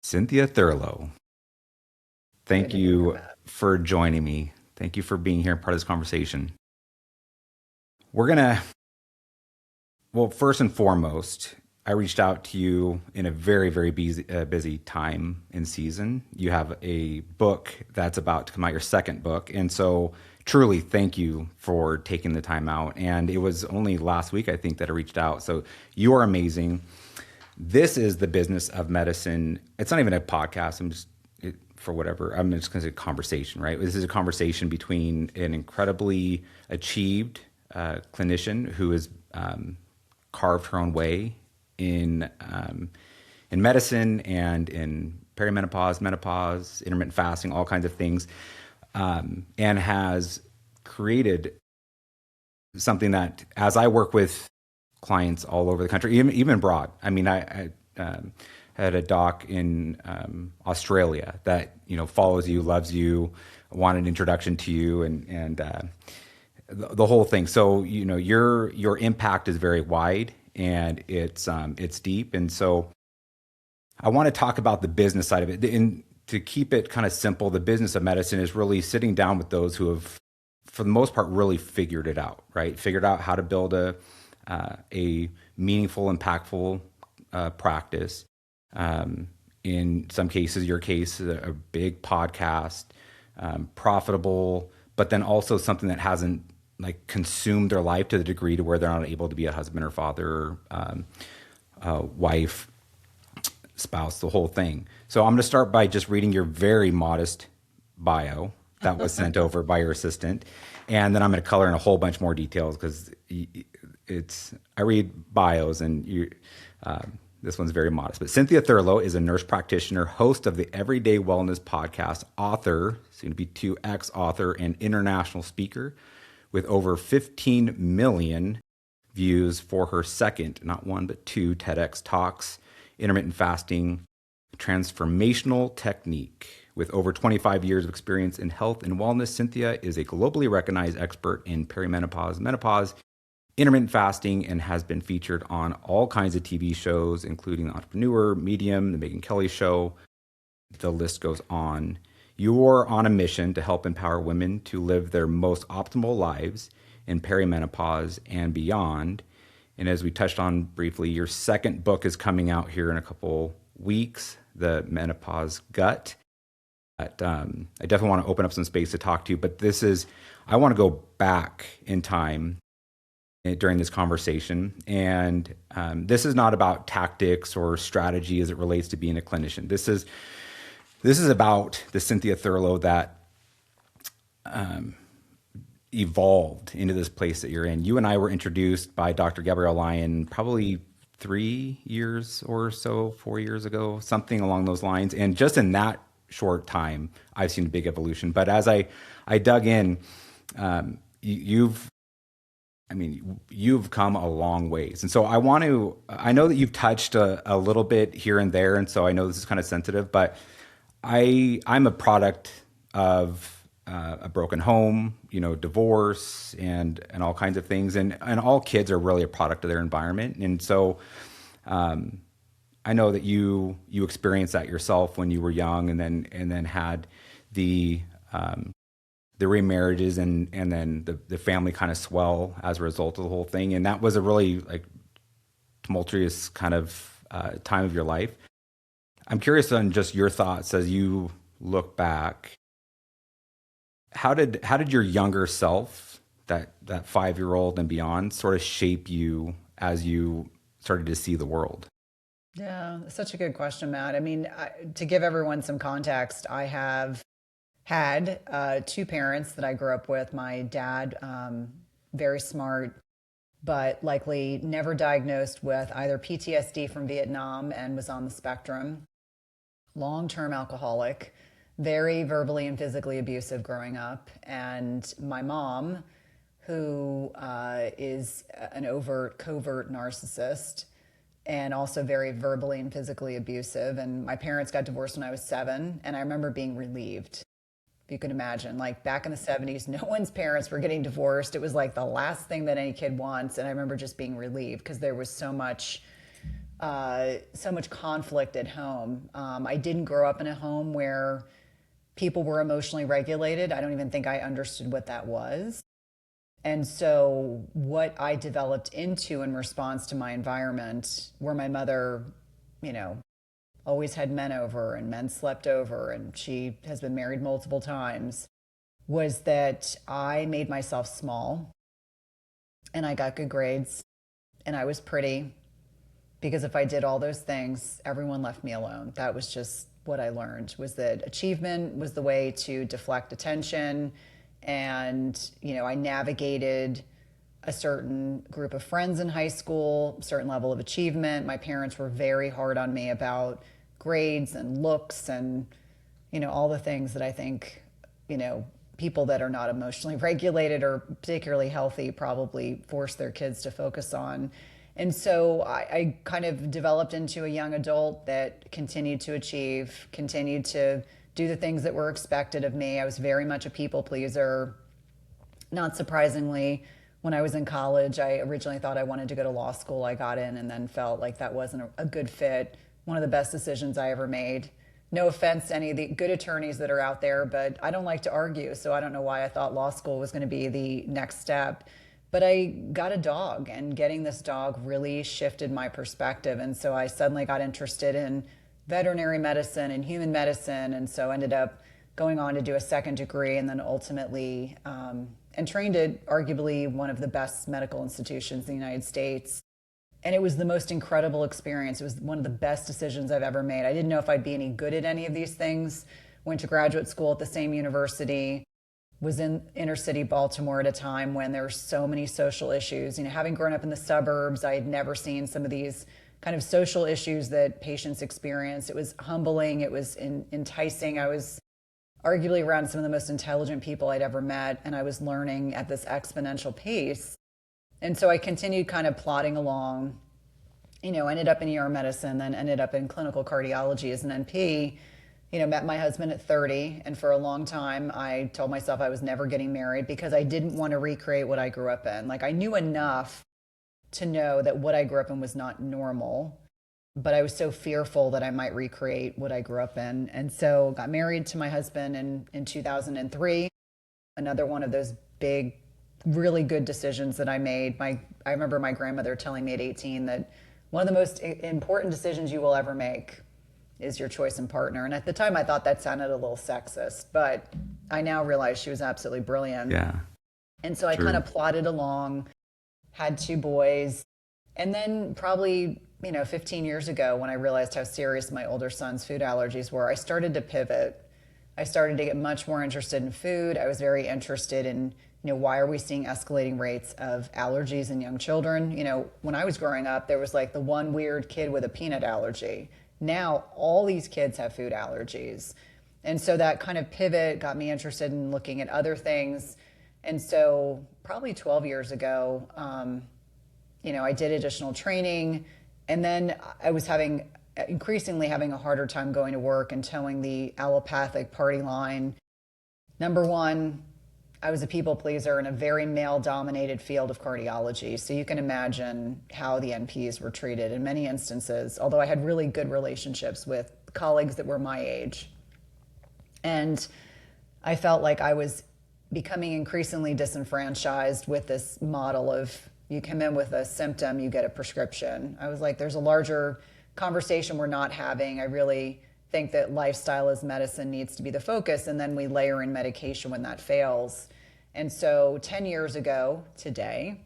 Cynthia Thurlow, thank Good to hear, you Matt. for joining me. Thank you for being here and part of this conversation. We're going to, well, first and foremost, I reached out to you in a very, very busy time in season. You have a book that's about to come out, your second book. And so, truly, thank you for taking the time out. And it was only last week, I think, that I reached out. So, you are amazing. This is the business of medicine. It's not even a podcast. For whatever, I'm just going to say conversation, right? This is a conversation between an incredibly achieved clinician who has carved her own way in in medicine and in perimenopause, menopause, intermittent fasting, all kinds of things, and has created something that, as I work with clients all over the country, even abroad. I mean, I had a doc in Australia that follows you, loves you, wanted an introduction to you, and the whole thing. So your impact is very wide and it's deep, and so I want to talk about the business side of it. And to keep it kind of simple, the business of medicine is really sitting down with those who have, for the most part, really figured it out, right? Figured out how to build a meaningful, impactful practice. In some cases, your case, a big podcast, profitable, but then also something that hasn't like consumed their life to the degree to where they're not able to be a husband or father, wife, spouse, the whole thing. So I'm going to start by just reading your very modest bio that was sent over by your assistant. And then I'm going to color in a whole bunch more details because I read bios and this one's very modest. But Cynthia Thurlow is a nurse practitioner, host of the Everyday Wellness podcast, author, soon to be 2X author, and international speaker with over 15 million views for her second, not one, but two TEDx talks, Intermittent Fasting, Transformational Technique. With over 25 years of experience in health and wellness, Cynthia is a globally recognized expert in perimenopause, menopause, intermittent fasting, and has been featured on all kinds of TV shows, including The Entrepreneur, Medium, The Megyn Kelly Show. The list goes on. You're on a mission to help empower women to live their most optimal lives in perimenopause and beyond. And as we touched on briefly, your second book is coming out here in a couple weeks, The Menopause Gut. But, I definitely want to open up some space to talk to you, but I want to go back in time during this conversation. And this is not about tactics or strategy as it relates to being a clinician. This is about the Cynthia Thurlow that evolved into this place that you're in. You and I were introduced by Dr. Gabrielle Lyon probably 3 years or so, 4 years ago, something along those lines. And just in that short time, I've seen a big evolution. But as I dug in, you've come a long ways. And so I know that you've touched a little bit here and there. And so I know this is kind of sensitive, but I'm a product of a broken home, divorce and all kinds of things. And all kids are really a product of their environment. And so, I know that you experienced that yourself when you were young and then had the remarriages and then the family kind of swell as a result of the whole thing. And that was a really like tumultuous kind of time of your life. I'm curious on just your thoughts as you look back. How did your younger self, that 5-year-old and beyond, sort of shape you as you started to see the world? Yeah, such a good question, Matt. I mean, to give everyone some context, I have had two parents that I grew up with. My dad, very smart, but likely never diagnosed with either PTSD from Vietnam and was on the spectrum, long-term alcoholic, very verbally and physically abusive growing up. And my mom, who is an overt, covert narcissist and also very verbally and physically abusive. And my parents got divorced when I was 7, and I remember being relieved. If you can imagine, like back in the 70s, no one's parents were getting divorced. It was like the last thing that any kid wants. And I remember just being relieved because there was so much so much conflict at home. I didn't grow up in a home where people were emotionally regulated. I don't even think I understood what that was. And so, what I developed into in response to my environment, where my mother, you know, always had men over and men slept over, and she has been married multiple times, was that I made myself small and I got good grades and I was pretty, because if I did all those things, everyone left me alone. That was just what I learned, was that achievement was the way to deflect attention. And, I navigated a certain group of friends in high school, certain level of achievement. My parents were very hard on me about grades and looks and, all the things that I think, people that are not emotionally regulated or particularly healthy probably force their kids to focus on. And so I kind of developed into a young adult that continued to achieve, continued to do the things that were expected of me. I was very much a people pleaser. Not surprisingly, when I was in college, I originally thought I wanted to go to law school. I got in and then felt like that wasn't a good fit. One of the best decisions I ever made. No offense to any of the good attorneys that are out there, but I don't like to argue, so I don't know why I thought law school was going to be the next step. But I got a dog, and getting this dog really shifted my perspective. And so I suddenly got interested in veterinary medicine and human medicine. And so ended up going on to do a second degree, and then ultimately, and trained at arguably one of the best medical institutions in the United States. And it was the most incredible experience. It was one of the best decisions I've ever made. I didn't know if I'd be any good at any of these things. Went to graduate school at the same university, was in inner city Baltimore at a time when there were so many social issues. Having grown up in the suburbs, I had never seen some of these kind of social issues that patients experience. It was humbling. It was enticing. I was arguably around some of the most intelligent people I'd ever met, and I was learning at this exponential pace. And so I continued kind of plodding along, ended up in ER medicine, then ended up in clinical cardiology as an NP, met my husband at 30. And for a long time, I told myself I was never getting married because I didn't want to recreate what I grew up in. Like, I knew enough to know that what I grew up in was not normal, but I was so fearful that I might recreate what I grew up in. And so got married to my husband in 2003, another one of those big, really good decisions that I made. I remember my grandmother telling me at 18 that one of the most important decisions you will ever make is your choice in partner. And at the time I thought that sounded a little sexist, but I now realize she was absolutely brilliant. Yeah. And so I kind of plodded along, had two boys. And then probably, 15 years ago, when I realized how serious my older son's food allergies were, I started to pivot. I started to get much more interested in food. I was very interested in, why are we seeing escalating rates of allergies in young children? When I was growing up, there was like the one weird kid with a peanut allergy. Now all these kids have food allergies. And so that kind of pivot got me interested in looking at other things. And so probably 12 years ago, I did additional training, and then I was increasingly having a harder time going to work and towing the allopathic party line. Number one, I was a people pleaser in a very male-dominated field of cardiology. So you can imagine how the NPs were treated in many instances, although I had really good relationships with colleagues that were my age. And I felt like I was becoming increasingly disenfranchised with this model of, you come in with a symptom, you get a prescription. I was like, there's a larger conversation we're not having. I really think that lifestyle as medicine needs to be the focus, and then we layer in medication when that fails. And so 10 years ago today,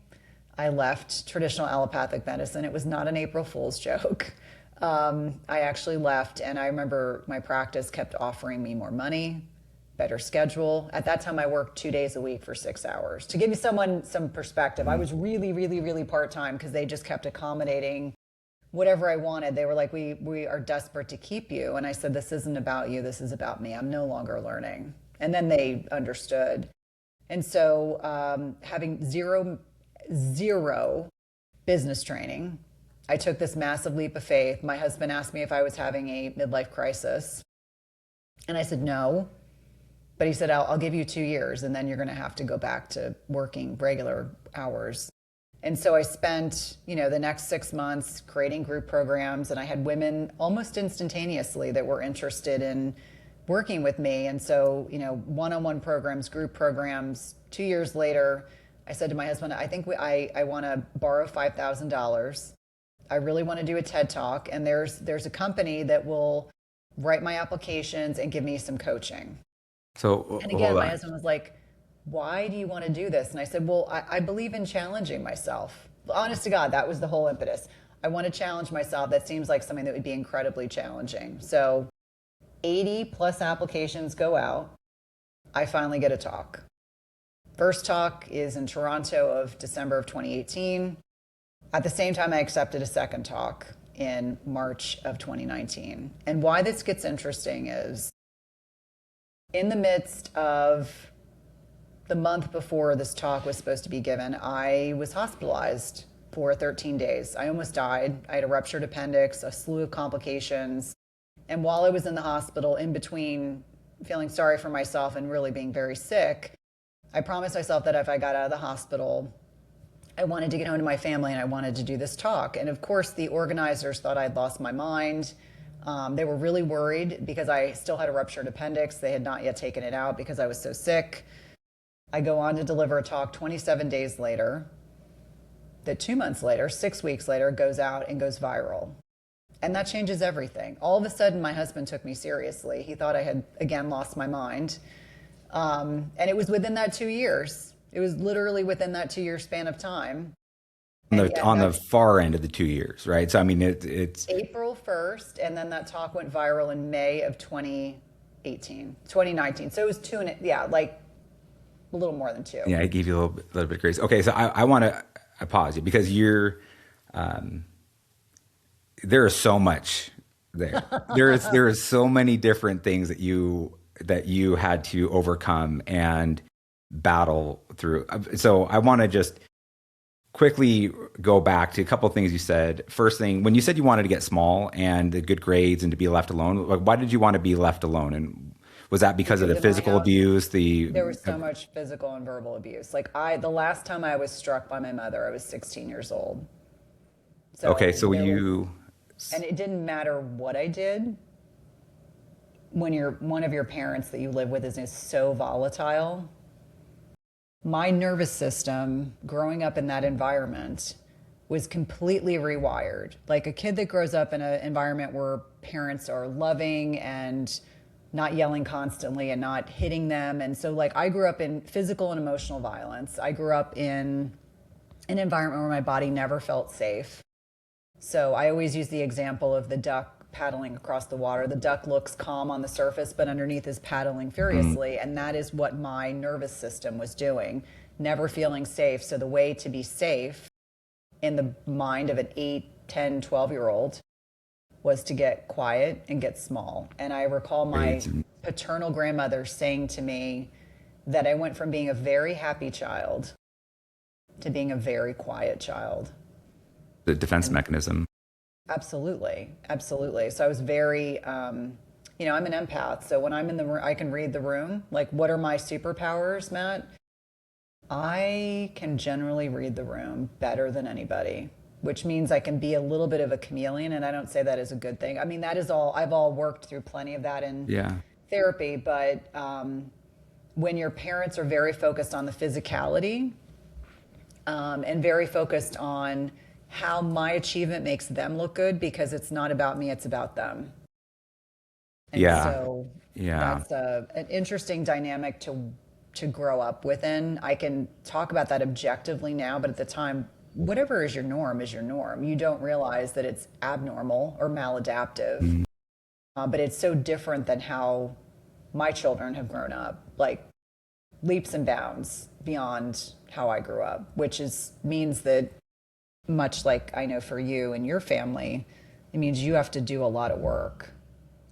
I left traditional allopathic medicine. It was not an April Fool's joke. I actually left, and I remember my practice kept offering me more money, better schedule. At that time, I worked 2 days a week for 6 hours. To give you some perspective, I was really, really, really part-time because they just kept accommodating whatever I wanted. They were like, we are desperate to keep you. And I said, this isn't about you. This is about me. I'm no longer learning. And then they understood. And so having zero business training, I took this massive leap of faith. My husband asked me if I was having a midlife crisis. And I said, no. But he said, I'll give you 2 years, and then you're going to have to go back to working regular hours. And so I spent, the next 6 months creating group programs, and I had women almost instantaneously that were interested in working with me. And so, one-on-one programs, group programs. 2 years later, I said to my husband, I think I want to borrow $5,000. I really want to do a TED Talk, and there's a company that will write my applications and give me some coaching. So And again, my husband was like, why do you want to do this? And I said, well, I believe in challenging myself. Honest to God, that was the whole impetus. I want to challenge myself. That seems like something that would be incredibly challenging. So 80 plus applications go out. I finally get a talk. First talk is in Toronto of December of 2018. At the same time, I accepted a second talk in March of 2019. And why this gets interesting is in the midst of the month before this talk was supposed to be given, I was hospitalized for 13 days. I almost died. I had a ruptured appendix, a slew of complications. And while I was in the hospital, in between feeling sorry for myself and really being very sick, I promised myself that if I got out of the hospital, I wanted to get home to my family and I wanted to do this talk. And of course, the organizers thought I'd lost my mind. They were really worried because I still had a ruptured appendix. They had not yet taken it out because I was so sick. I go on to deliver a talk 27 days later, that 2 months later, 6 weeks later, goes out and goes viral. And that changes everything. All of a sudden, my husband took me seriously. He thought I had, again, lost my mind. And it was within that 2 years. It was literally within that 2 year span of time. On the far end of the 2 years, right? So, I mean, it's April 1st, and then that talk went viral in May of 2019. So it was like a little more than 2. Yeah, I gave you a little bit of grace. Okay, so I want to pause you because there is so much there. There is so many different things that you had to overcome and battle through. So I want to just quickly go back to a couple of things you said. First thing, when you said you wanted to get small and the good grades and to be left alone, like why did you want to be left alone? And was that because of the physical abuse? There was so much physical and verbal abuse. Like the last time I was struck by my mother, I was 16 years old. So and it didn't matter what I did. When one of your parents that you live with is so volatile, my nervous system growing up in that environment was completely rewired. Like a kid that grows up in an environment where parents are loving and not yelling constantly and not hitting them. And so like I grew up in physical and emotional violence. I grew up in an environment where my body never felt safe. So I always use the example of the duck paddling across the water. The duck looks calm on the surface, but underneath is paddling furiously. And that is what my nervous system was doing, never feeling safe. So the way to be safe in the mind of an 8, 10, 12-year-old was to get quiet and get small. And I recall my paternal grandmother saying to me that I went from being a very happy child to being a very quiet child. The defense mechanism. Absolutely. So I was very, I'm an empath. So when I'm in the room, I can read the room. Like, what are my superpowers, Matt? I can generally read the room better than anybody, which means I can be a little bit of a chameleon. And I don't say that as a good thing. I mean, that is all, I've all worked through plenty of that in therapy. But when your parents are very focused on the physicality and very focused on how my achievement makes them look good, because it's not about me, it's about them. And so that's an interesting dynamic to grow up within. I can talk about that objectively now, but at the time, whatever is your norm is your norm. You don't realize that it's abnormal or maladaptive, but it's so different than how my children have grown up, like leaps and bounds beyond how I grew up, which means that much like I know for you and your family, it means you have to do a lot of work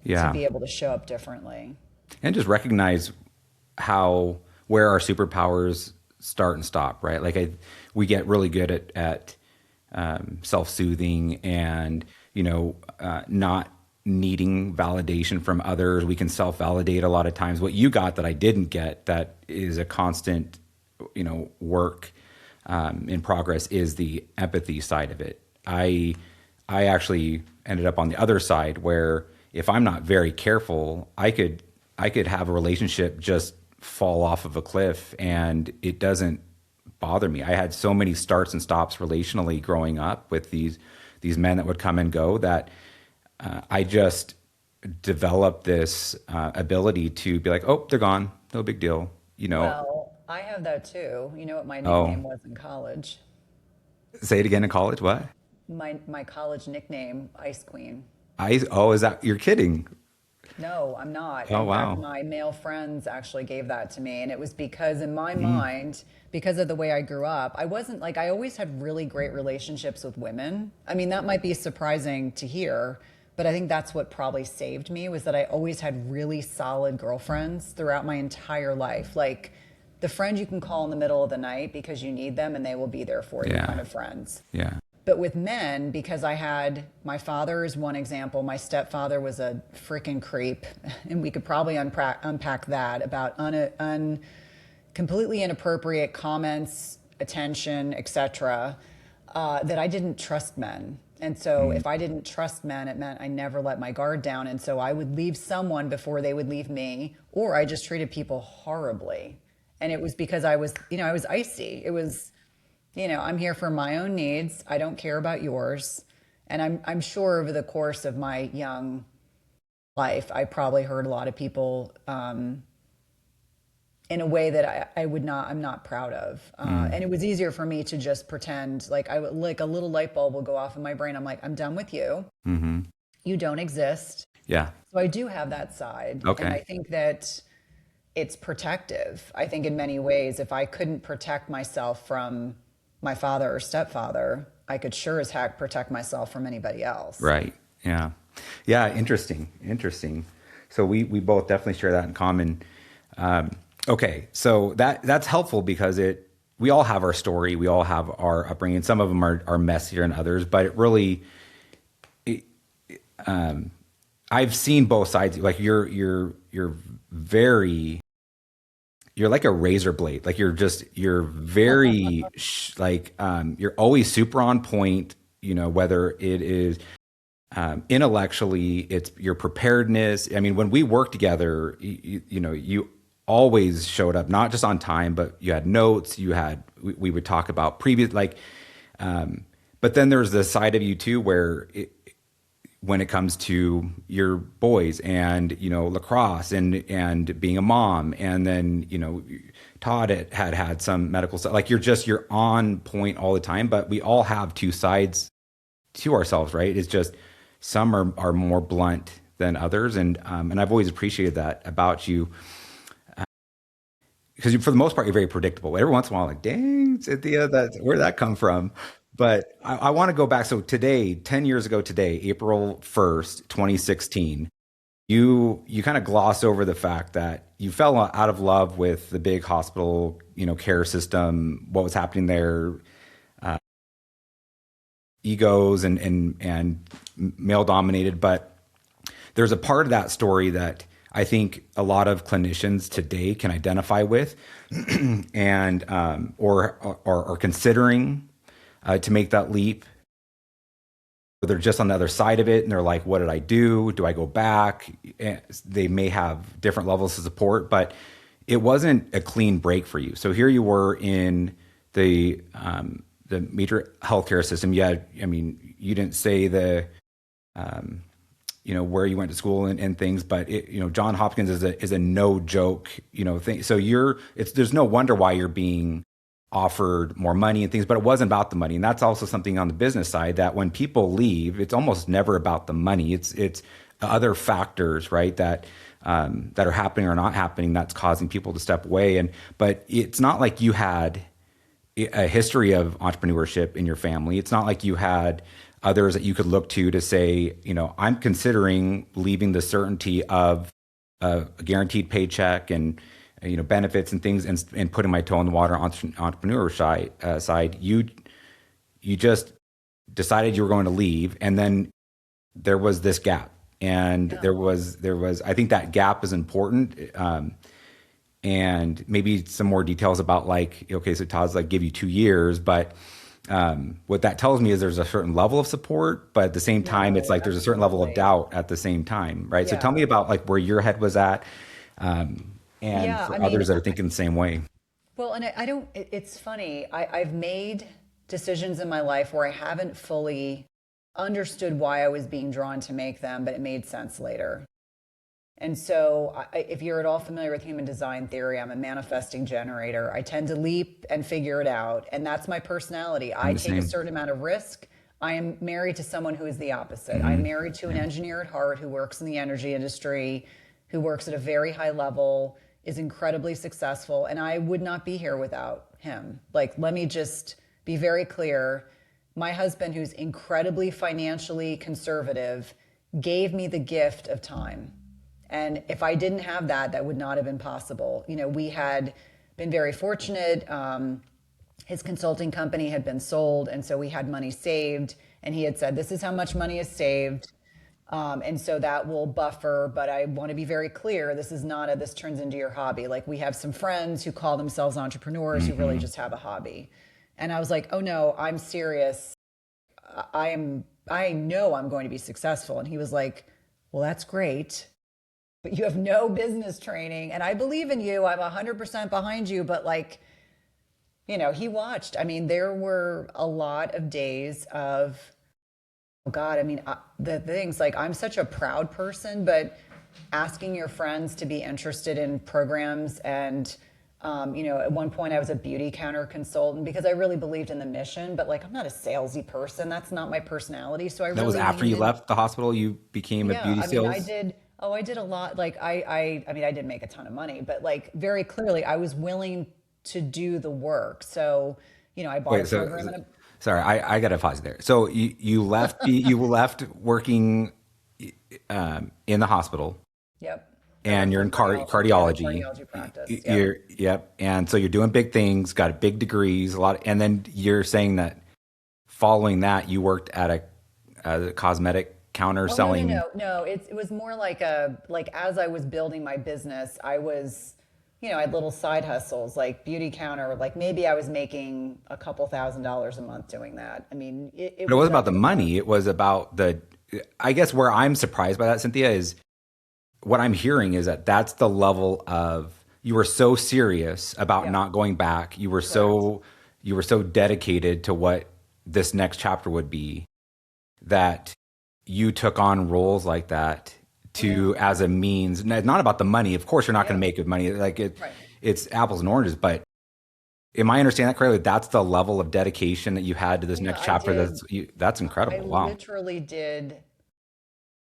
to be able to show up differently. And just recognize where our superpowers start and stop, right? Like we get really good at self-soothing and, not needing validation from others. We can self-validate a lot of times. What you got that I didn't get, that is a constant, work in progress is the empathy side of it. I actually ended up on the other side where if I'm not very careful, I could have a relationship just fall off of a cliff and it doesn't bother me. I had so many starts and stops relationally growing up with these men that would come and go that I just developed this ability to be like, oh, they're gone, no big deal, you know. Well, I have that too. You know what my Oh, nickname was in college? say it again in college. What? My college nickname, Ice Queen. Oh, is that, you're kidding? No, I'm not. Oh, In fact, wow. my male friends actually gave that to me. And it was because, in my Mm, mind, because of the way I grew up, I wasn't like, I always had really great relationships with women. I mean, that might be surprising to hear, but I think that's what probably saved me was that I always had really solid girlfriends throughout my entire life. Like the friend you can call in the middle of the night because you need them and they will be there for you yeah. kind of friends. Yeah. But with men, because I had my father is one example, my stepfather was a freaking creep, and we could probably unpack that about completely inappropriate comments, attention, etc. That I didn't trust men. And so Mm, if I didn't trust men, it meant I never let my guard down. And so I would leave someone before they would leave me, or I just treated people horribly. And it was because I was, I was icy. It was, I'm here for my own needs. I don't care about yours. And I'm sure over the course of my young life, I probably hurt a lot of people in a way that I'm not proud of. mm, And it was easier for me to just pretend like like a little light bulb will go off in my brain. I'm like, I'm done with you. mm-hmm. You don't exist. Yeah. So I do have that side. And I Okay. think that it's protective. I think in many ways, if I couldn't protect myself from my father or stepfather, I could sure as heck protect myself from anybody else. Right. Yeah. Yeah. Interesting. Interesting. So we both definitely share that in common. Um, okay. So that's helpful because we all have our story. We all have our upbringing. Some of them are messier than others, but it really, I've seen both sides. Like you're very, you're like a razor blade. Like you're very you're always super on point, whether it is intellectually, it's your preparedness. I mean, when we worked together, you always showed up, not just on time, but you had notes, we would talk about previous, but then there's the side of you too, where when it comes to your boys and lacrosse and being a mom, and then Todd had some medical stuff, like you're on point all the time, but we all have two sides to ourselves, right? It's just some are more blunt than others, and I've always appreciated that about you, because for the most part you're very predictable. Every once in a while, like, dang, Cynthia, where'd that come from? But I want to go back. So today, 10 years ago today, April 1st, 2016, you kind of gloss over the fact that you fell out of love with the big hospital, care system, what was happening there, egos and male dominated. But there's a part of that story that I think a lot of clinicians today can identify with, and or are considering to make that leap. They're just on the other side of it, and they're like, "What did I do? Do I go back?" They may have different levels of support, but it wasn't a clean break for you. So here you were in the major healthcare system. I mean, you didn't say where you went to school and things, but John Hopkins is a no joke, thing. So there's no wonder why you're being offered more money and things, but it wasn't about the money. And that's also something on the business side, that when people leave, it's almost never about the money. It's other factors, right? That are happening or not happening that's causing people to step away. But it's not like you had a history of entrepreneurship in your family. It's not like you had others that you could look to say, I'm considering leaving the certainty of a guaranteed paycheck and benefits and things, and putting my toe in the water on entrepreneur side. You just decided you were going to leave, and then there was this gap, and Yeah. there was I think that gap is important. and maybe some more details about like, okay, so Todd's like give you 2 years, but what that tells me is there's a certain level of support, but at the same time, it's No, like there's a certain level of absolutely. doubt at the same time, right? So tell Yeah. me about like where your head was at, and Yeah. I for mean, others that are thinking the same way. well, and I don't, it's funny. I've made decisions in my life where I haven't fully understood why I was being drawn to make them, but it made sense later. And so, if you're at all familiar with human design theory, I'm a manifesting generator. I tend to leap and figure it out. And that's my personality. I'm I the take a same. certain amount of risk. I am married to someone who is the opposite. I'm Hmm. married to an engineer at heart who works in the energy industry, who works at a very high level, is incredibly successful. And I would not be here without him. Like, let me just be very clear. My husband, who's incredibly financially conservative, gave me the gift of time. And if I didn't have that, that would not have been possible. You know, we had been very fortunate. His consulting company had been sold, and so we had money saved. And he had said, "This is how much money is saved." And so that will buffer. But I want to be very clear: this is not a this turns into your hobby. Like we have some friends who call themselves entrepreneurs who really Hmm. just have a hobby. And I was like, "Oh no, I'm serious. I am. I know I'm going to be successful." And he was like, "Well, that's great, but you have no business training. And I believe in you. I'm 100% behind you." But like, he watched. I mean, there were a lot of days of, oh God, I mean, the things like I'm such a proud person, but asking your friends to be interested in programs. And, at one point I was a beauty counter consultant because I really believed in the mission, but like, I'm not a salesy person. That's not my personality. So I That was really after leaned you in. left the hospital, you became a Yeah, beauty I mean, I sales. did. Oh, I did a lot. Like I mean, I didn't make a ton of money, but like very clearly, I was willing to do the work. So, I bought a Wait, so program and a, sorry, I got to pause you there. So you left working in the hospital, yep, I and worked you're for in cardiology. Yeah, the cardiology. cardiology practice. Yep. You're yep, and so you're doing big things, got big degrees, a lot, and then you're saying that following that you worked at a cosmetic counter Oh no, no, selling. no, no. It was more like as I was building my business, I was, I had little side hustles like beauty counter. Like maybe I was making a couple $1,000s a month doing that. I mean, it But it was wasn't up about the and down. money. It was about the. I guess where I'm surprised by that, Cynthia, is what I'm hearing is that that's the level of you were so serious about Yeah, not going back. correct. You were so dedicated to what this next chapter would be that you took on roles like that Yeah, to as a means. Not about the money. Of course, you're not going yeah, to make good money. Like right. it's apples and oranges. But am I understanding that correctly? That's the level of dedication that you had to this Yeah, next I chapter. did. That's I incredible. Wow. literally did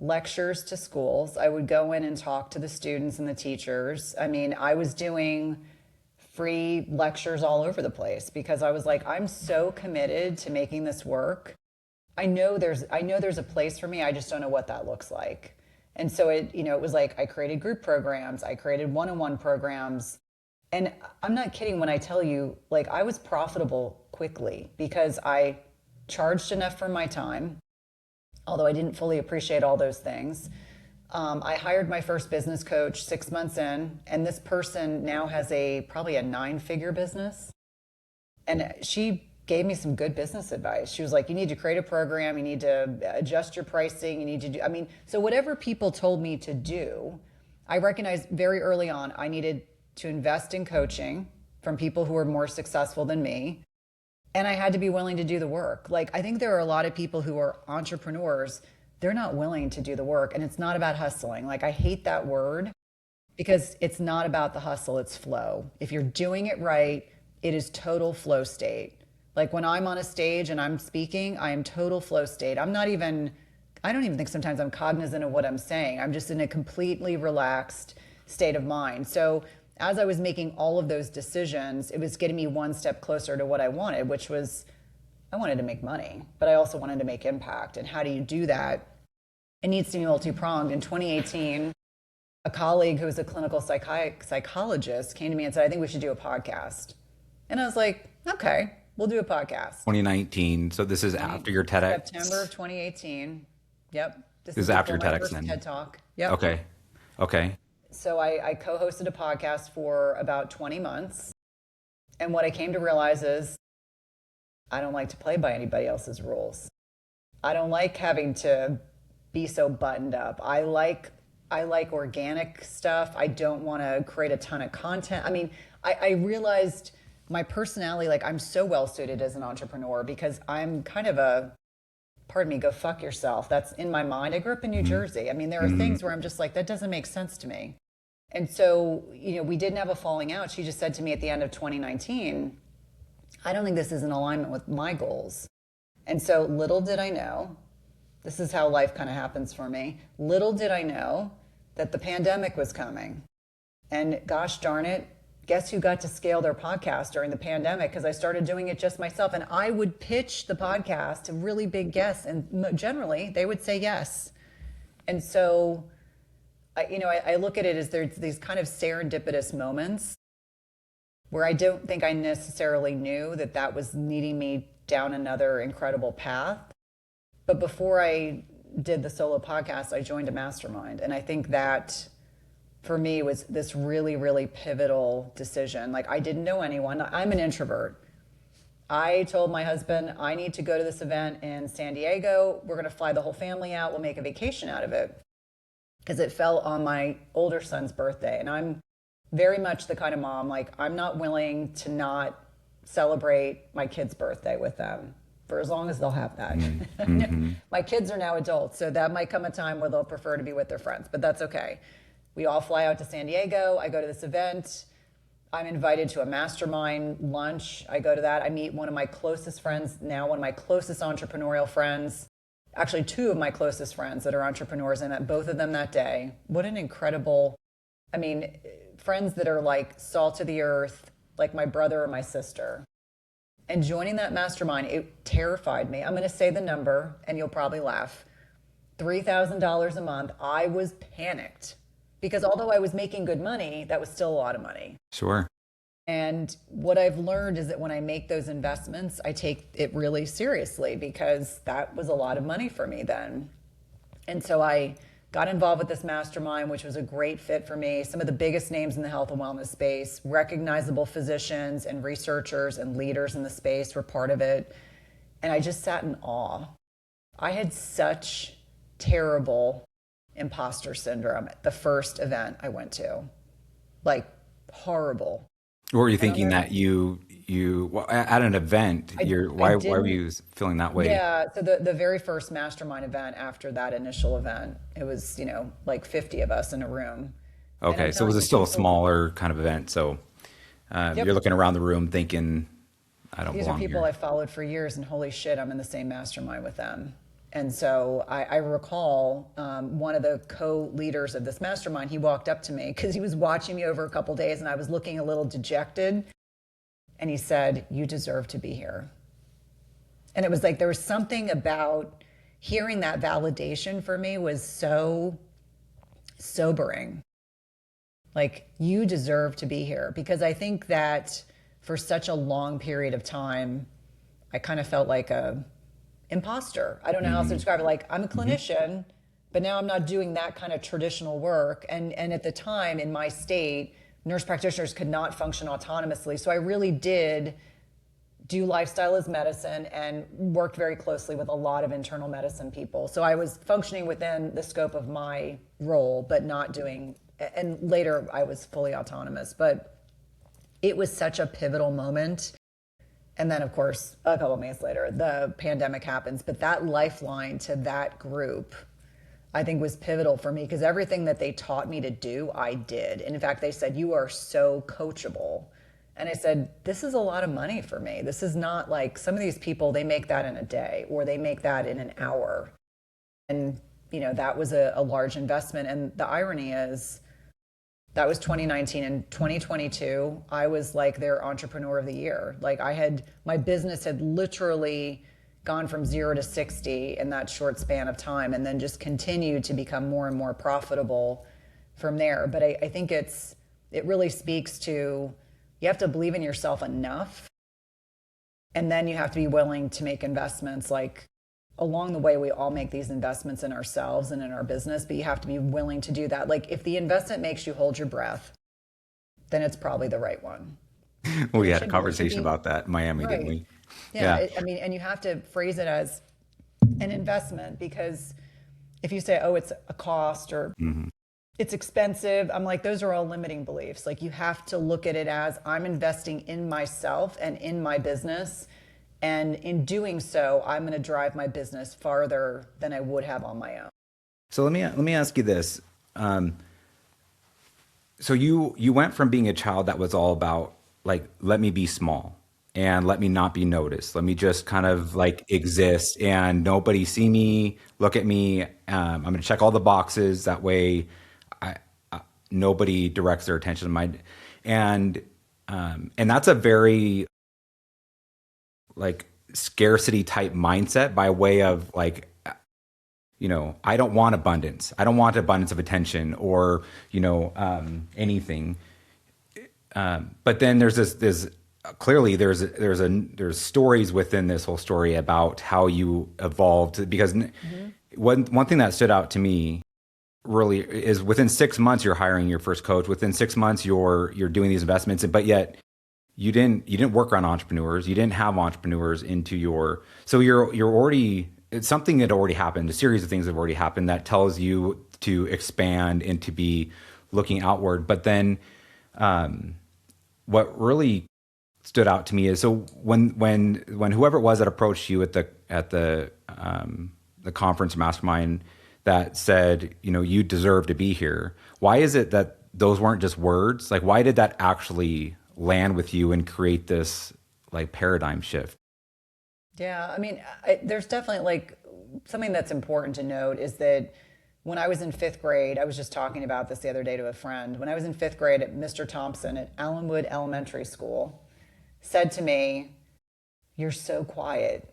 lectures to schools. I would go in and talk to the students and the teachers. I mean, I was doing free lectures all over the place because I was like, I'm so committed to making this work. I know there's a place for me. I just don't know what that looks like. And so it was like I created group programs, I created one-on-one programs. And I'm not kidding when I tell you, like, I was profitable quickly because I charged enough for my time, although I didn't fully appreciate all those things. I hired my first business coach 6 months in, and this person now has probably a nine-figure business. And she gave me some good business advice. She was like, you need to create a program, you need to adjust your pricing, you need to do, I mean, so whatever people told me to do, I recognized very early on I needed to invest in coaching from people who were more successful than me. And I had to be willing to do the work. Like, I think there are a lot of people who are entrepreneurs, they're not willing to do the work. And it's not about hustling. Like, I hate that word because it's not about the hustle, it's flow. If you're doing it right, it is total flow state. Like when I'm on a stage and I'm speaking, I am total flow state. I don't even think sometimes I'm cognizant of what I'm saying. I'm just in a completely relaxed state of mind. So as I was making all of those decisions, it was getting me one step closer to what I wanted, which was I wanted to make money, but I also wanted to make impact. And how do you do that? It needs to be multi-pronged. In 2018, a colleague who was a clinical psychologist came to me and said, I think we should do a podcast. And I was like, okay, we'll do a podcast. 2019. So this is 20, after your September of TEDx. 2018. Yep. This This is is after before your my TEDx first then. TED Talk. Yep. Okay. Okay. So I co-hosted a podcast for about 20 months. And what I came to realize is I don't like to play by anybody else's rules. I don't like having to be so buttoned up. I like organic stuff. I don't want to create a ton of content. I mean, I realized my personality, like I'm so well suited as an entrepreneur because I'm kind of a, pardon me, go fuck yourself. That's in my mind. I grew up in New Jersey. I mean, there are things where I'm just like, that doesn't make sense to me. And so, we didn't have a falling out. She just said to me at the end of 2019, I don't think this is in alignment with my goals. And so little did I know, this is how life kind of happens for me. Little did I know that the pandemic was coming. And gosh darn it, guess who got to scale their podcast during the pandemic? Because I started doing it just myself. And I would pitch the podcast to really big guests. And generally, they would say yes. And so, I look at it as there's these kind of serendipitous moments where I don't think I necessarily knew that that was leading me down another incredible path. But before I did the solo podcast, I joined a mastermind. And I think that for me was this really, really pivotal decision. Like I didn't know anyone. I'm an introvert. I told my husband, I need to go to this event in San Diego. We're going to fly the whole family out. We'll make a vacation out of it. Because it fell on my older son's birthday. And I'm very much the kind of mom, like I'm not willing to not celebrate my kid's birthday with them for as long as they'll have that. Mm-hmm. My kids are now adults, so that might come a time where they'll prefer to be with their friends, but that's okay. We all fly out to San Diego. I go to this event. I'm invited to a mastermind lunch. I go to that. I meet one of my closest friends now, one of my closest entrepreneurial friends. Actually, two of my closest friends that are entrepreneurs. I met both of them that day. What an incredible, friends that are like salt of the earth, like my brother or my sister. And joining that mastermind, it terrified me. I'm going to say the number and you'll probably laugh. $3,000 a month. I was panicked because although I was making good money, that was still a lot of money. Sure. And what I've learned is that when I make those investments, I take it really seriously because that was a lot of money for me then. And so I got involved with this mastermind, which was a great fit for me. Some of the biggest names in the health and wellness space, recognizable physicians and researchers and leaders in the space were part of it. And I just sat in awe. I had such terrible imposter syndrome at the first event I went to, like horrible. Or were you thinking that at an event, why were you feeling that way? Yeah, so the very first mastermind event after that initial event, it was, like 50 of us in a room. Okay, so it was still a smaller kind of event. So you're looking around the room thinking, I don't belong here. These are people I followed for years, and holy shit, I'm in the same mastermind with them. And so I recall one of the co-leaders of this mastermind, he walked up to me because he was watching me over a couple of days and I was looking a little dejected. And he said, "You deserve to be here." And it was like, there was something about hearing that validation for me was so sobering. Like, you deserve to be here. Because I think that for such a long period of time, I kind of felt like a imposter. I don't know how else to describe it. Like, I'm a clinician, but now I'm not doing that kind of traditional work. And at the time in my state, nurse practitioners could not function autonomously. So I really did do lifestyle as medicine and worked very closely with a lot of internal medicine people. So I was functioning within the scope of my role, but not doing, and later I was fully autonomous. But it was such a pivotal moment. And then, of course, a couple of months later, the pandemic happens. But that lifeline to that group, I think, was pivotal for me because everything that they taught me to do, I did. And in fact, they said, "You are so coachable." And I said, this is a lot of money for me. This is not like some of these people, they make that in a day or they make that in an hour. And, that was a large investment. And the irony is, that was 2019. And 2022, I was like their entrepreneur of the year. Like my business had literally gone from 0 to 60 in that short span of time and then just continued to become more and more profitable from there. But I think it really speaks to, you have to believe in yourself enough. And then you have to be willing to make investments like along the way, we all make these investments in ourselves and in our business, but you have to be willing to do that. Like if the investment makes you hold your breath, then it's probably the right one. We It had a should be, it should conversation be about that in Miami, didn't right. we? Yeah. Yeah. I mean, and you have to phrase it as an investment, because if you say, oh, it's a cost or it's expensive, I'm like, those are all limiting beliefs. Like you have to look at it as I'm investing in myself and in my business. And in doing so, I'm going to drive my business farther than I would have on my own. So let me ask you this. So you went from being a child that was all about like, let me be small and let me not be noticed. Let me just kind of like exist and nobody see me, look at me. I'm going to check all the boxes. That way nobody directs their attention to my, and that's a very like scarcity type mindset by way of like, I don't want abundance. I don't want abundance of attention or, anything. But then there's this clearly there's stories within this whole story about how you evolved, because one thing that stood out to me really is within 6 months you're hiring your first coach. Within 6 months you're doing these investments, but yet you didn't work around entrepreneurs. You didn't have entrepreneurs into your, so you're already, it's something that already happened. A series of things have already happened that tells you to expand and to be looking outward. But then, what really stood out to me is, so when whoever it was that approached you at the conference mastermind that said, you deserve to be here. Why is it that those weren't just words? Like, why did that actually land with you and create this like paradigm shift? Yeah, I mean, there's definitely like something that's important to note is that when I was in fifth grade, I was just talking about this the other day to a friend. When I was in fifth grade, Mr. Thompson at Allenwood Elementary School said to me, "You're so quiet.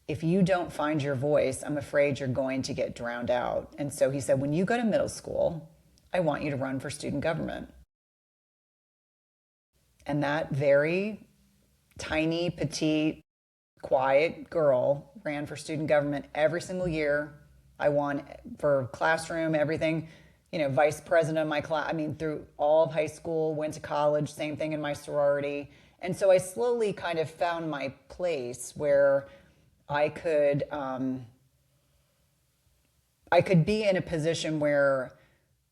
If you don't find your voice, I'm afraid you're going to get drowned out." And so he said, when you go to middle school, I want you to run for student government. And that very tiny, petite, quiet girl ran for student government every single year. I won for classroom, everything, vice president of my class. I mean, through all of high school, went to college, same thing in my sorority. And so I slowly kind of found my place where I could be in a position where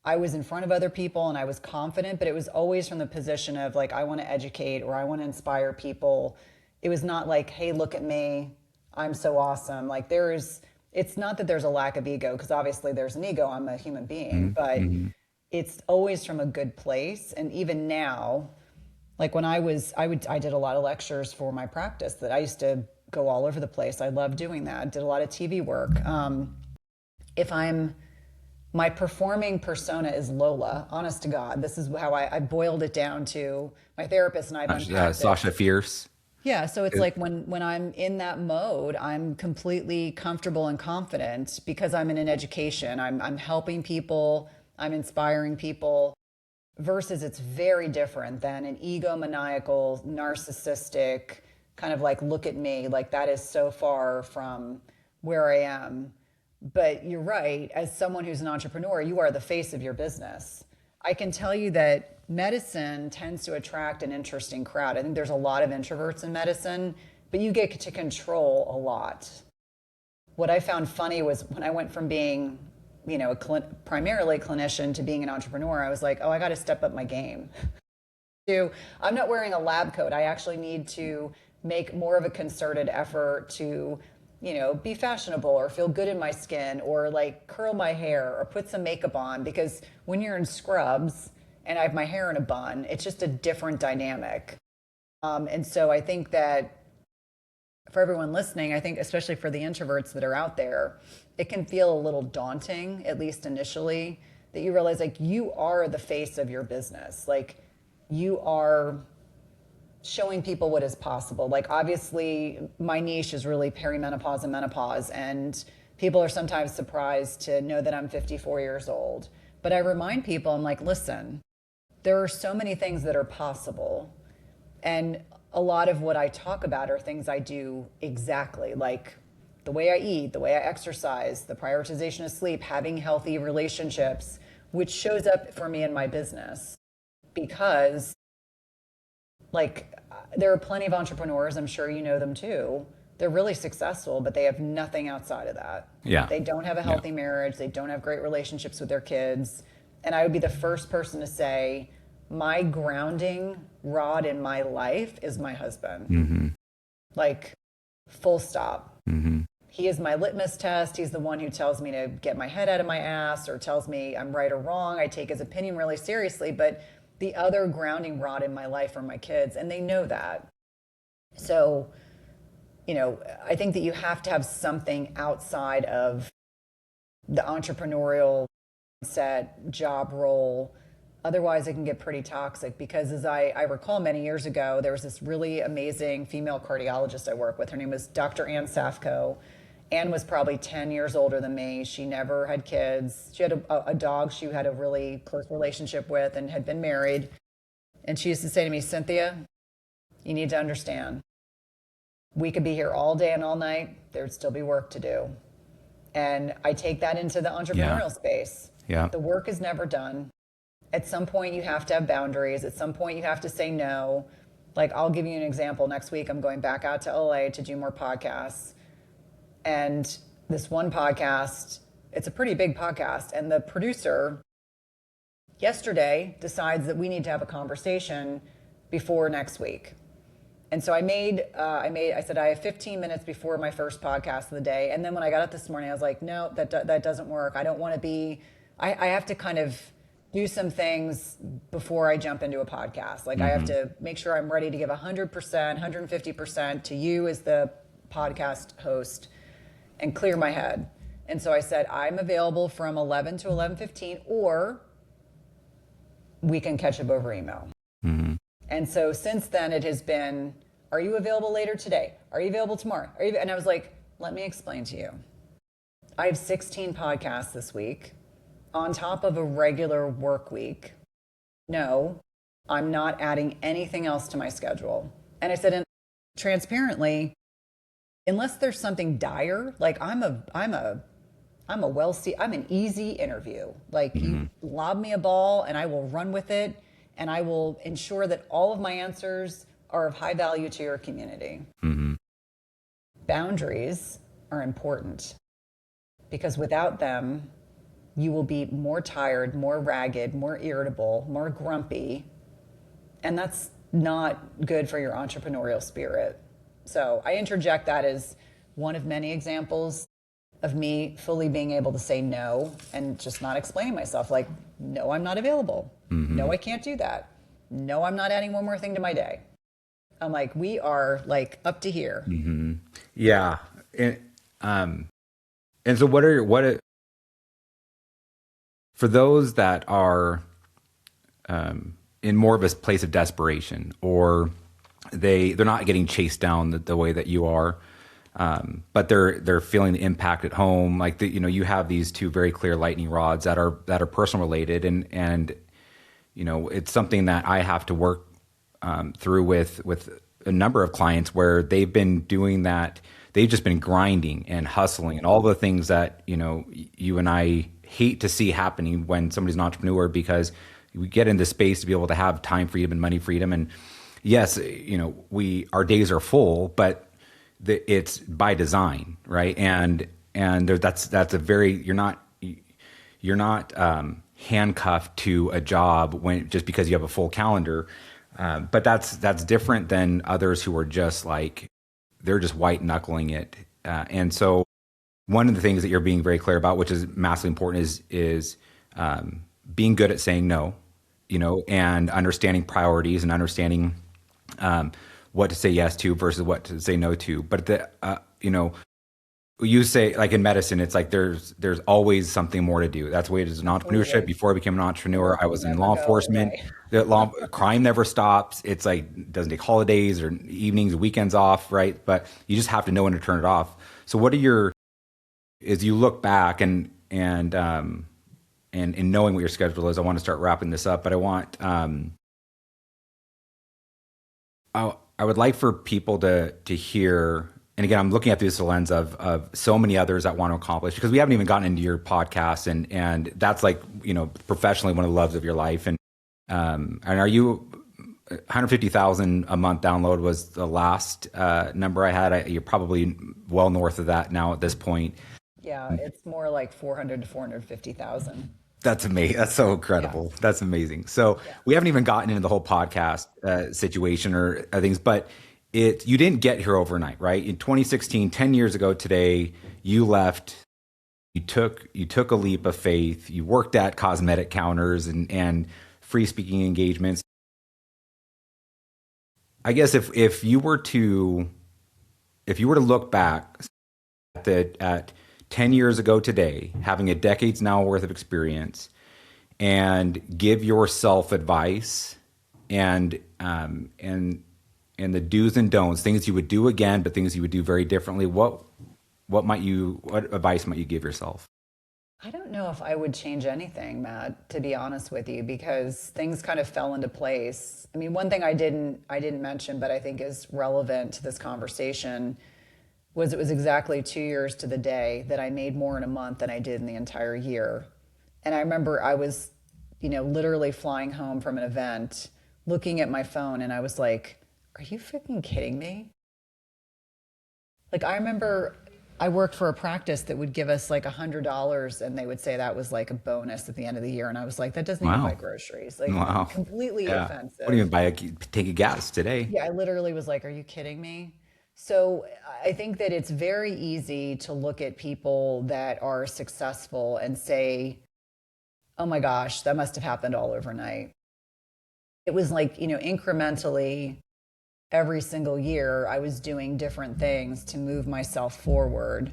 I was in front of other people and I was confident, but it was always from the position of like, I want to educate or I want to inspire people. It was not like, hey, look at me, I'm so awesome. Like it's not that there's a lack of ego, because obviously there's an ego, I'm a human being, but it's always from a good place. And even now, like when I did a lot of lectures for my practice that I used to go all over the place. I love doing that. Did a lot of TV work. My performing persona is Lola, honest to God. This is how I boiled it down to. My therapist and I've unpacked it. Sasha Fierce. Yeah, so it's like when I'm in that mode, I'm completely comfortable and confident because I'm in an education. I'm helping people, I'm inspiring people, versus it's very different than an egomaniacal, narcissistic, kind of like, look at me, like that is so far from where I am. But you're right, as someone who's an entrepreneur, you are the face of your business. I can tell you that medicine tends to attract an interesting crowd. I think there's a lot of introverts in medicine, but you get to control a lot. What I found funny was when I went from being, primarily clinician to being an entrepreneur, I was like, oh, I got to step up my game. I'm not wearing a lab coat. I actually need to make more of a concerted effort to, be fashionable or feel good in my skin or like curl my hair or put some makeup on, because when you're in scrubs and I have my hair in a bun, it's just a different dynamic. And so I think that for everyone listening, I think especially for the introverts that are out there, it can feel a little daunting, at least initially, that you realize like you are the face of your business. Like you are showing people what is possible. Like obviously my niche is really perimenopause and menopause, and people are sometimes surprised to know that I'm 54 years old. But I remind people, I'm like, listen, there are so many things that are possible. And a lot of what I talk about are things I do exactly, like the way I eat, the way I exercise, the prioritization of sleep, having healthy relationships, which shows up for me in my business. Because like there are plenty of entrepreneurs, I'm sure you know them too. They're really successful, but they have nothing outside of that. Yeah. They don't have a healthy marriage. They don't have great relationships with their kids. And I would be the first person to say, my grounding rod in my life is my husband. Like, full stop. He is my litmus test. He's the one who tells me to get my head out of my ass or tells me I'm right or wrong. I take his opinion really seriously, but the other grounding rod in my life are my kids, and they know that. So, you know, I think that you have to have something outside of the entrepreneurial set, job role. Otherwise, it can get pretty toxic because as I recall many years ago, there was this really amazing female cardiologist I work with. Her name was Dr. Ann Safko. Ann was probably 10 years older than me. She never had kids. She had a dog she had a really close relationship with and had been married. And she used to say to me, Cynthia, you need to understand, we could be here all day and all night. There'd still be work to do. And I take that into the entrepreneurial space. The work is never done. At some point, you have to have boundaries. At some point, you have to say no. Like, I'll give you an example. Next week, I'm going back out to LA to do more podcasts. And this one podcast, it's a pretty big podcast. And the producer yesterday decides that we need to have a conversation before next week. And so I said, I have 15 minutes before my first podcast of the day. And then when I got up this morning, I was like, no, that doesn't work. I don't want to be, I have to kind of do some things before I jump into a podcast. Like I have to make sure I'm ready to give 100%, 150% to you as the podcast host and clear my head. And so I said, I'm available from 11 to 11:15, or we can catch up over email. And so since then it has been, are you available later today? Are you available tomorrow? And I was like, let me explain to you. I have 16 podcasts this week on top of a regular work week. No, I'm not adding anything else to my schedule. And I said, and transparently, unless there's something dire, like I'm an easy interview. Like you lob me a ball and I will run with it. And I will ensure that all of my answers are of high value to your community. Boundaries are important because without them, you will be more tired, more ragged, more irritable, more grumpy. And that's not good for your entrepreneurial spirit. So I interject that as one of many examples of me fully being able to say no and just not explaining myself. Like, no, I'm not available. No, I can't do that. No, I'm not adding one more thing to my day. I'm like, we are like up to here. Yeah. And so for those that are in more of a place of desperation, or they're not getting chased down the way that you are, but they're feeling the impact at home. Like you have these two very clear lightning rods that are personal related, and it's something that I have to work through with a number of clients where they've been doing that. They've just been grinding and hustling and all the things that you and I hate to see happening when somebody's an entrepreneur, because we get into space to be able to have time freedom and money freedom. And yes, our days are full, but it's by design, right? And that's a very, you're not handcuffed to a job just because you have a full calendar. But that's different than others who are just like, they're just white knuckling it. And so one of the things that you're being very clear about, which is massively important, is being good at saying no, and understanding priorities and understanding what to say yes to versus what to say no to. But you say, like in medicine, it's like there's always something more to do. That's the way it is in entrepreneurship. Before I became an entrepreneur, I was in law enforcement. Crime never stops. It's like it doesn't take holidays or evenings, weekends off, right? But you just have to know when to turn it off. So what are as you look back and knowing what your schedule is, I want to start wrapping this up, but I want I would like for people to hear and again, I'm looking at this through the lens of so many others that want to accomplish, because we haven't even gotten into your podcast, and that's like, professionally one of the loves of your life. And are you 150,000 a month download was the last number I had. You're probably well north of that now at this point. Yeah, it's more like 400 to 450,000. That's amazing. That's so incredible. Yeah. That's amazing. So we haven't even gotten into the whole podcast situation or things, but you didn't get here overnight, right? In 2016, 10 years ago today, you left. You took a leap of faith. You worked at cosmetic counters and free speaking engagements. I guess if you were to look back at 10 years ago today, having a decade's now worth of experience, and give yourself advice and the do's and don'ts, things you would do again, but things you would do very differently, what advice might you give yourself? I don't know if I would change anything, Matt, to be honest with you, because things kind of fell into place. I mean, one thing I didn't mention, but I think is relevant to this conversation, was it was exactly 2 years to the day that I made more in a month than I did in the entire year. And I remember I was, literally flying home from an event, looking at my phone, and I was like, are you freaking kidding me? Like, I remember I worked for a practice that would give us like $100, and they would say that was like a bonus at the end of the year. And I was like, that doesn't even buy groceries. Like, completely offensive. What do you even buy a tank of gas today? Yeah, I literally was like, are you kidding me? So I think that it's very easy to look at people that are successful and say, oh my gosh, that must have happened all overnight. It was like, incrementally every single year I was doing different things to move myself forward.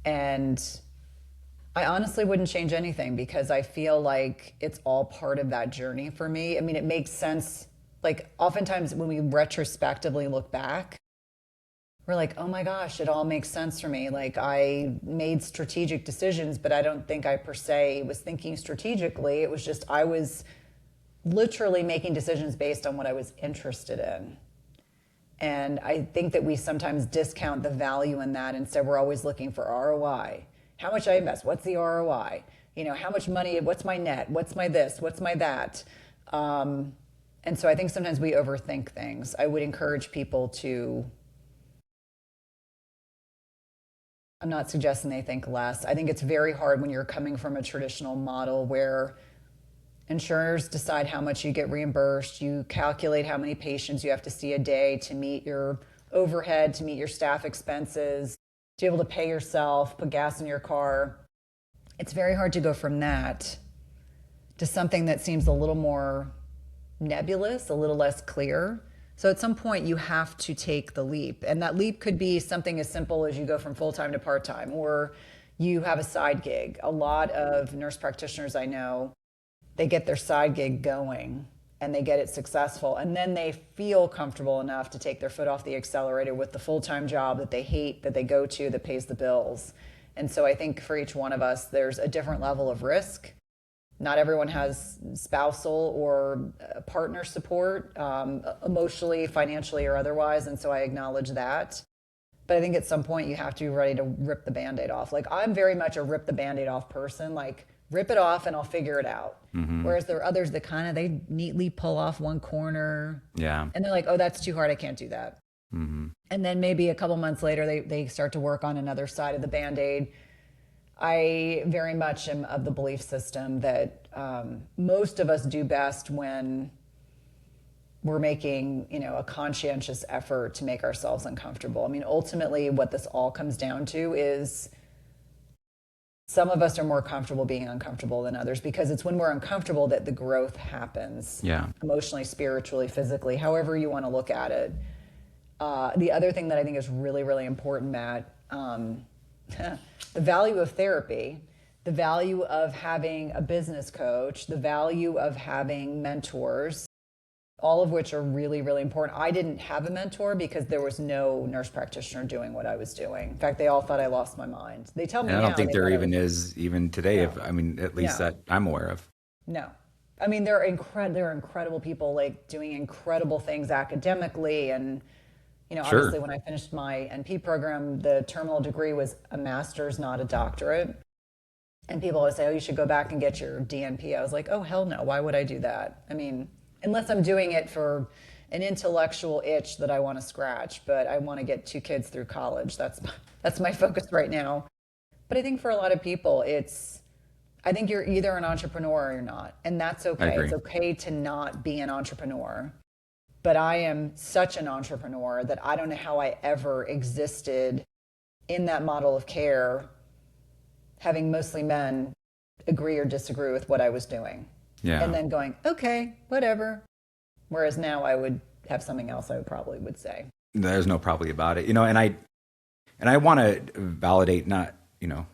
And I honestly wouldn't change anything, because I feel like it's all part of that journey for me. I mean, it makes sense. Like, oftentimes when we retrospectively look back, we're like, oh my gosh, it all makes sense for me. Like, I made strategic decisions, but I don't think I per se was thinking strategically. It was just, I was literally making decisions based on what I was interested in. And I think that we sometimes discount the value in that. Instead, we're always looking for ROI. How much I invest? What's the ROI? How much money? What's my net? What's my this? What's my that? And so I think sometimes we overthink things. I would encourage people to, I'm not suggesting they think less. I think it's very hard when you're coming from a traditional model where insurers decide how much you get reimbursed. You calculate how many patients you have to see a day to meet your overhead, to meet your staff expenses, to be able to pay yourself, put gas in your car. It's very hard to go from that to something that seems a little more nebulous, a little less clear. So at some point you have to take the leap. And that leap could be something as simple as you go from full-time to part-time, or you have a side gig. A lot of nurse practitioners I know, they get their side gig going and they get it successful, and then they feel comfortable enough to take their foot off the accelerator with the full-time job that they hate, that they go to, that pays the bills. And so I think for each one of us, there's a different level of risk. Not everyone has spousal or partner support, emotionally, financially, or otherwise, and so I acknowledge that. But I think at some point you have to be ready to rip the Band-Aid off. Like, I'm very much a rip the Band-Aid off person. Like, rip it off and I'll figure it out. Mm-hmm. Whereas there are others that they neatly pull off one corner. Yeah. And they're like, oh, that's too hard. I can't do that. Mm-hmm. And then maybe a couple months later, they start to work on another side of the Band-Aid. I very much am of the belief system that most of us do best when we're making, a conscientious effort to make ourselves uncomfortable. I mean, ultimately, what this all comes down to is some of us are more comfortable being uncomfortable than others, because it's when we're uncomfortable that the growth happens. Yeah. Emotionally, spiritually, physically, however you want to look at it. The other thing that I think is really, really important, Matt, the value of therapy, the value of having a business coach, the value of having mentors, all of which are really, really important. I didn't have a mentor because there was no nurse practitioner doing what I was doing. In fact, they all thought I lost my mind. They tell me now. I don't think there even is even today. No. At least that I'm aware of. No. I mean, they're incredible people, like doing incredible things academically and Sure. Obviously when I finished my NP program, the terminal degree was a master's, not a doctorate. And people always say, oh, you should go back and get your DNP. I was like, oh, hell no. Why would I do that? I mean, unless I'm doing it for an intellectual itch that I want to scratch, but I want to get 2 kids through college. That's my focus right now. But I think for a lot of people, I think you're either an entrepreneur or you're not. And that's I okay. agree. It's okay to not be an entrepreneur. But I am such an entrepreneur that I don't know how I ever existed in that model of care, having mostly men agree or disagree with what I was doing. And Yeah. then going, okay, whatever. Whereas now I would have something else I probably would say. There's no probably about it, and I want to validate, not,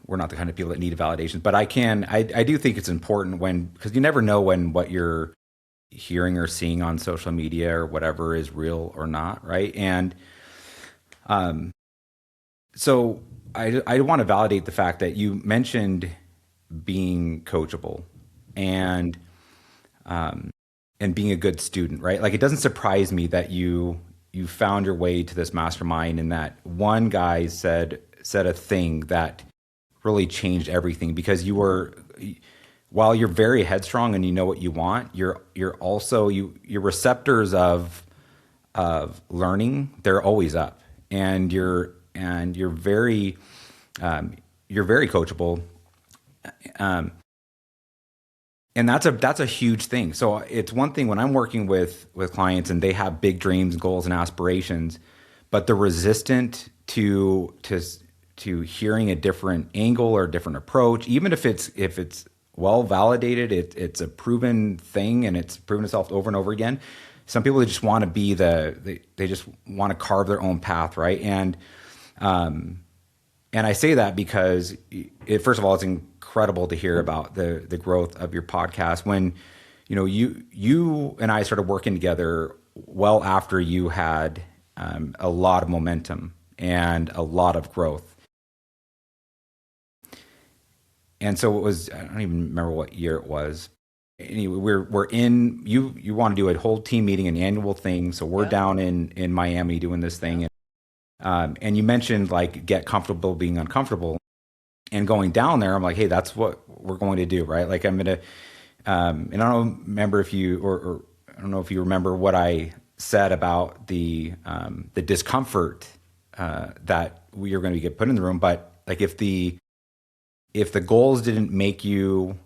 we're not the kind of people that need validations, but I do think it's important because you never know when what you're hearing or seeing on social media or whatever is real or not. Right. And, so I want to validate the fact that you mentioned being coachable and, and being a good student, right? Like, it doesn't surprise me that you found your way to this mastermind, and that one guy said a thing that really changed everything, because while you're very headstrong and you know what you want, you're also your receptors of learning, they're always up, and you're very coachable. And that's a huge thing. So it's one thing when I'm working with clients and they have big dreams, goals, and aspirations, but they're resistant to hearing a different angle or a different approach, even if it's well validated, it's a proven thing and it's proven itself over and over again. Some people, they just want to be they just want to carve their own path, right? And I say that because first of all, it's incredible to hear about the growth of your podcast. When you and I started working together well after you had a lot of momentum and a lot of growth. And so it was, I don't even remember what year it was. Anyway, we're in, you want to do a whole team meeting, an annual thing. So we're down in Miami doing this thing. And you mentioned, like, get comfortable being uncomfortable, and going down there. I'm like, hey, that's what we're going to do. Right. Like, I'm going to, and I don't remember if you, or I don't know if you remember what I said about the discomfort, that we are going to get put in the room. But like, if the goals didn't make you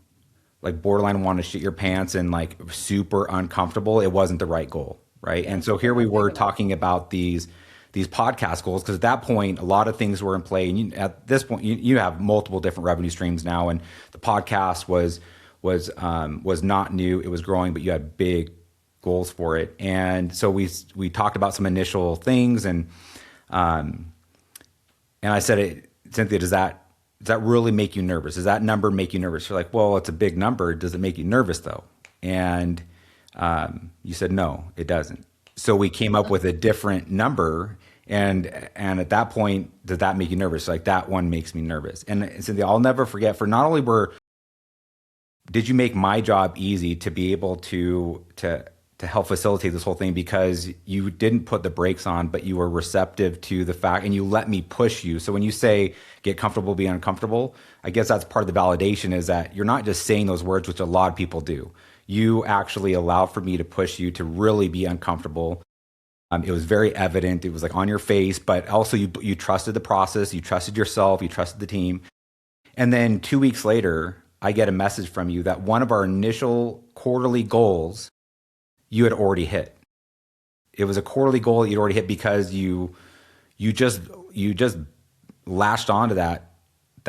like borderline want to shit your pants and like super uncomfortable, it wasn't the right goal. Right. And so here we were talking about these podcast goals, because at that point, a lot of things were in play. And at this point, you have multiple different revenue streams now. And the podcast was not new. It was growing, but you had big goals for it. And so we talked about some initial things, and I said, Cynthia, does that really make you nervous? Does that number make you nervous? You're like, well, it's a big number. Does it make you nervous though? And you said, no, it doesn't. So we came up with a different number. And at that point, did that make you nervous? Like, that one makes me nervous. And Cynthia, I'll never forget, for not only did you make my job easy to be able to help facilitate this whole thing, because you didn't put the brakes on, but you were receptive to the fact, and you let me push you. So when you say get comfortable, be uncomfortable, I guess that's part of the validation, is that you're not just saying those words, which a lot of people do. You actually allow for me to push you to really be uncomfortable. It was very evident. It was like on your face, but also you trusted the process, you trusted yourself, you trusted the team. And then 2 weeks later, I get a message from you that one of our initial quarterly goals you had already hit. It was a quarterly goal that you'd already hit, because you just lashed onto that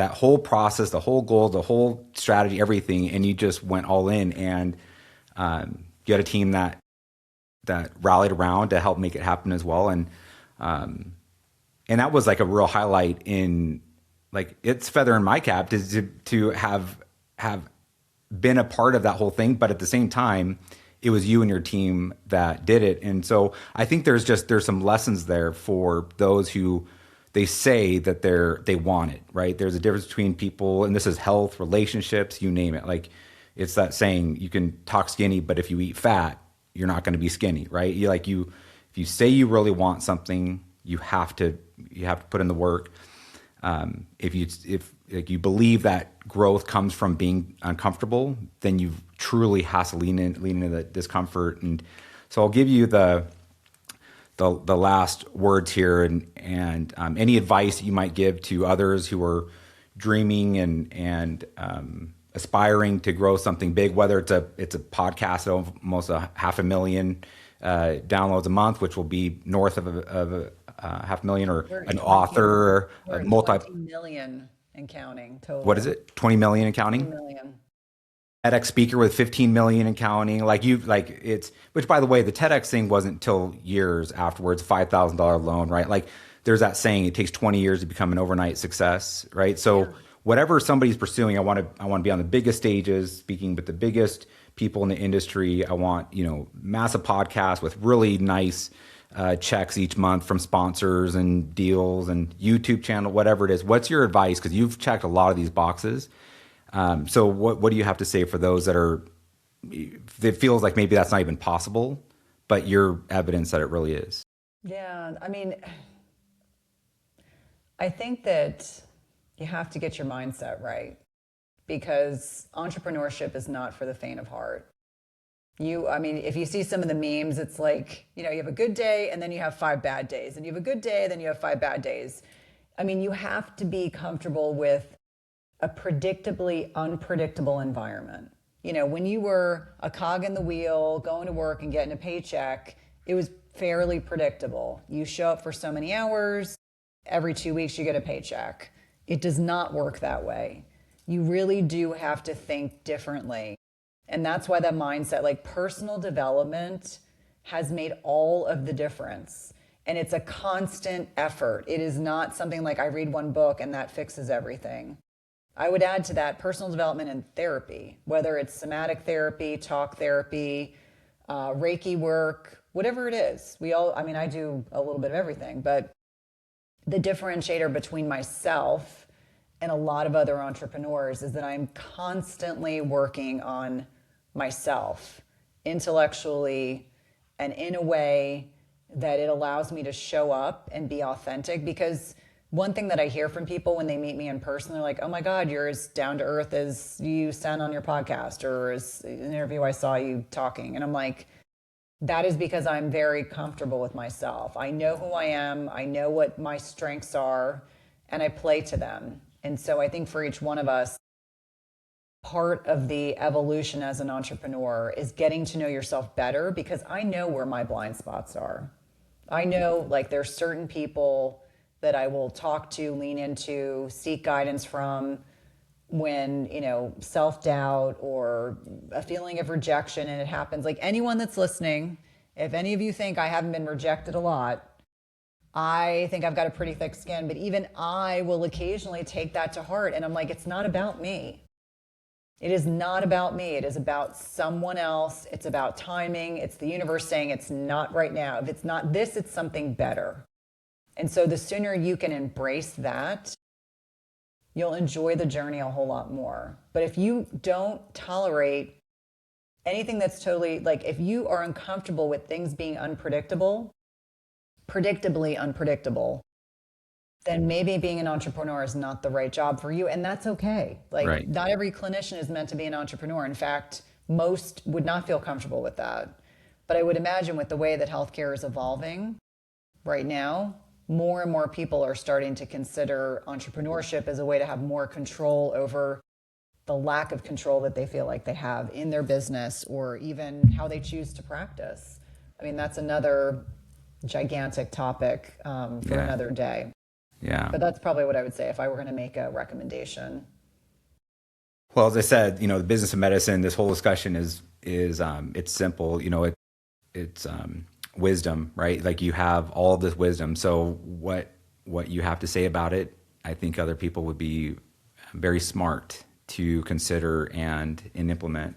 whole process, the whole goal, the whole strategy, everything, and you just went all in. And you had a team that rallied around to help make it happen as well. And that was like a real highlight in, like, it's feather in my cap to have been a part of that whole thing. But at the same time, it was you and your team that did it. And so I think there's some lessons there for those who they say that they want it, right? There's a difference between people, and this is health, relationships, you name it. Like, it's that saying, you can talk skinny, but if you eat fat, you're not going to be skinny, right? If you say you really want something, You have to put in the work. If like you believe that growth comes from being uncomfortable, then you truly has to lean into the discomfort. And so I'll give you the last words here, and any advice that you might give to others who are dreaming and aspiring to grow something big, whether it's a podcast of almost 500,000 downloads a month, which will be north of a 500,000, or an author, or a 20 million and counting total. What is it? 20 million and counting? 20 million. TEDx speaker with 15 million and counting. Which by the way, the TEDx thing wasn't until years afterwards, $5,000 loan, right? Like there's that saying, it takes 20 years to become an overnight success, right? So whatever somebody's pursuing, I want to be on the biggest stages, speaking with the biggest people in the industry. I want, massive podcasts with really nice checks each month from sponsors and deals and YouTube channel, whatever it is. What's your advice? Because you've checked a lot of these boxes. So what do you have to say for those it feels like maybe that's not even possible, but you're evidence that it really is? Yeah. I mean, I think that you have to get your mindset right, because entrepreneurship is not for the faint of heart. If you see some of the memes, it's like, you have a good day and then you have 5 bad days, and you have a good day, then you have 5 bad days. I mean, you have to be comfortable with a predictably unpredictable environment. When you were a cog in the wheel, going to work and getting a paycheck, it was fairly predictable. You show up for so many hours, every 2 weeks you get a paycheck. It does not work that way. You really do have to think differently. And that's why that mindset, like personal development, has made all of the difference. And it's a constant effort. It is not something like I read one book and that fixes everything. I would add to that personal development and therapy, whether it's somatic therapy, talk therapy, Reiki work, whatever it is. I do a little bit of everything, but the differentiator between myself and a lot of other entrepreneurs is that I'm constantly working on myself intellectually and in a way that it allows me to show up and be authentic. Because one thing that I hear from people when they meet me in person, they're like, oh my God, you're as down to earth as you sound on your podcast, or as an interview I saw you talking. And I'm like, that is because I'm very comfortable with myself. I know who I am. I know what my strengths are, and I play to them. And so I think for each one of us, part of the evolution as an entrepreneur is getting to know yourself better, because I know where my blind spots are. I know there's certain people that I will talk to, lean into, seek guidance from when, self-doubt or a feeling of rejection, and it happens. Like anyone that's listening, if any of you think I haven't been rejected a lot, I think I've got a pretty thick skin, but even I will occasionally take that to heart. And I'm like, it's not about me. It is not about me. It is about someone else. It's about timing. It's the universe saying it's not right now. If it's not this, it's something better. And so the sooner you can embrace that, you'll enjoy the journey a whole lot more. But if you don't tolerate anything that's totally, if you are uncomfortable with things being unpredictable, predictably unpredictable, then maybe being an entrepreneur is not the right job for you. And that's okay. Right. Not every clinician is meant to be an entrepreneur. In fact, most would not feel comfortable with that. But I would imagine with the way that healthcare is evolving right now, more and more people are starting to consider entrepreneurship as a way to have more control over the lack of control that they feel like they have in their business, or even how they choose to practice. I mean, that's another gigantic topic for another day. Yeah. But that's probably what I would say if I were going to make a recommendation. Well, as I said, the business of medicine, this whole discussion is it's simple. It's wisdom, right? Like you have all of this wisdom. So what you have to say about it, I think other people would be very smart to consider and implement.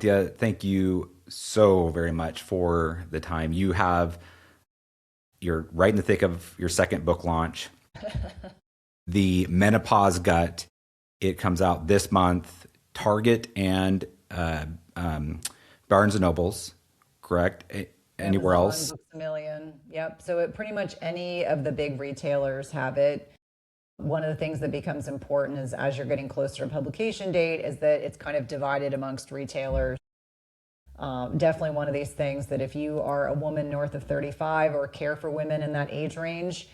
Yeah, thank you so very much for the time. You're right in the thick of your second book launch. The Menopause Gut, it comes out this month. Target and Barnes and Nobles, correct? anywhere Amazon, else? Books a Million. Yep. So it pretty much any of the big retailers have it. One of the things that becomes important is as you're getting closer to publication date is that it's kind of divided amongst retailers. Definitely one of these things that if you are a woman north of 35 or care for women in that age range,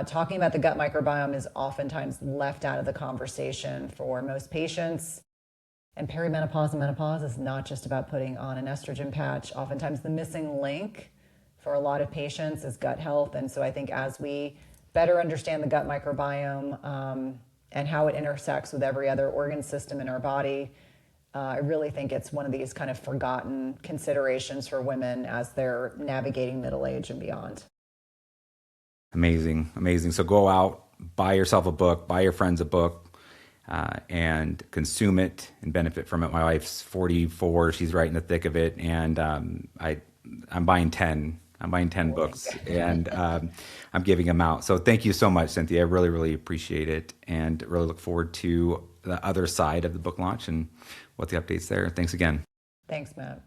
talking about the gut microbiome is oftentimes left out of the conversation for most patients. And perimenopause and menopause is not just about putting on an estrogen patch. Oftentimes the missing link for a lot of patients is gut health. And so I think as we better understand the gut microbiome and how it intersects with every other organ system in our body, I really think it's one of these kind of forgotten considerations for women as they're navigating middle age and beyond. Amazing, amazing. So go out, buy yourself a book, buy your friends a book, and consume it and benefit from it. My wife's 44; she's right in the thick of it, and I'm buying 10. I'm buying 10 books, and I'm giving them out. So thank you so much, Cynthia. I really, really appreciate it, and really look forward to the other side of the book launch and what the updates there. Thanks again. Thanks, Matt.